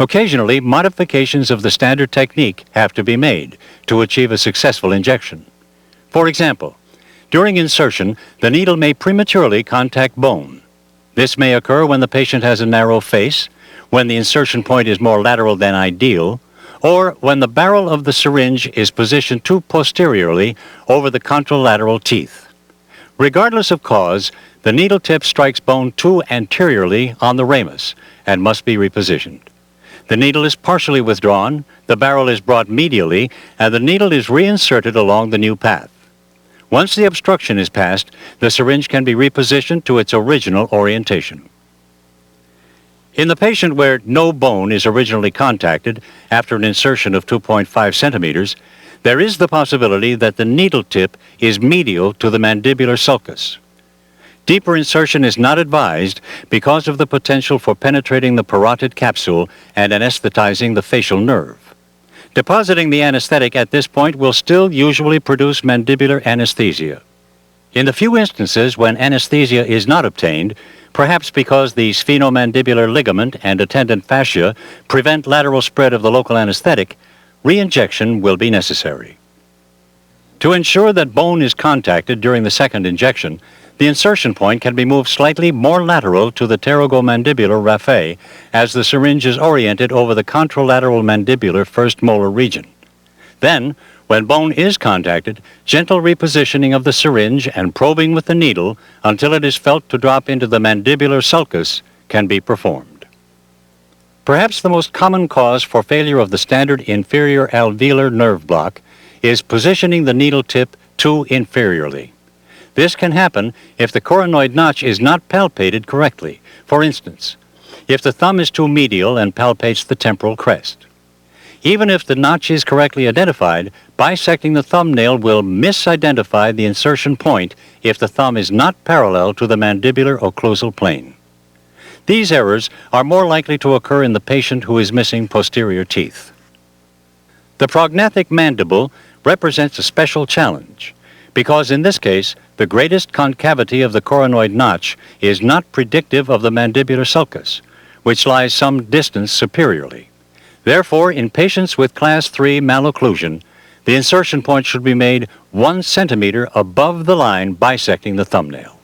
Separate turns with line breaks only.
Occasionally, modifications of the standard technique have to be made to achieve a successful injection. For example, during insertion, the needle may prematurely contact bone. This may occur when the patient has a narrow face, when the insertion point is more lateral than ideal, or when the barrel of the syringe is positioned too posteriorly over the contralateral teeth. Regardless of cause, the needle tip strikes bone too anteriorly on the ramus and must be repositioned. The needle is partially withdrawn, the barrel is brought medially, and the needle is reinserted along the new path. Once the obstruction is passed, the syringe can be repositioned to its original orientation. In the patient where no bone is originally contacted after an insertion of 2.5 centimeters, there is the possibility that the needle tip is medial to the mandibular sulcus. Deeper insertion is not advised because of the potential for penetrating the parotid capsule and anesthetizing the facial nerve. Depositing the anesthetic at this point will still usually produce mandibular anesthesia. In the few instances when anesthesia is not obtained, perhaps because the sphenomandibular ligament and attendant fascia prevent lateral spread of the local anesthetic, re-injection will be necessary. To ensure that bone is contacted during the second injection, the insertion point can be moved slightly more lateral to the pterygomandibular raphe as the syringe is oriented over the contralateral mandibular first molar region. Then, when bone is contacted, gentle repositioning of the syringe and probing with the needle until it is felt to drop into the mandibular sulcus can be performed. Perhaps the most common cause for failure of the standard inferior alveolar nerve block is positioning the needle tip too inferiorly. This can happen if the coronoid notch is not palpated correctly. For instance, if the thumb is too medial and palpates the temporal crest. Even if the notch is correctly identified, bisecting the thumbnail will misidentify the insertion point if the thumb is not parallel to the mandibular occlusal plane. These errors are more likely to occur in the patient who is missing posterior teeth. The prognathic mandible represents a special challenge, because in this case, the greatest concavity of the coronoid notch is not predictive of the mandibular sulcus, which lies some distance superiorly. Therefore, in patients with class 3 malocclusion, the insertion point should be made 1 centimeter above the line bisecting the thumbnail.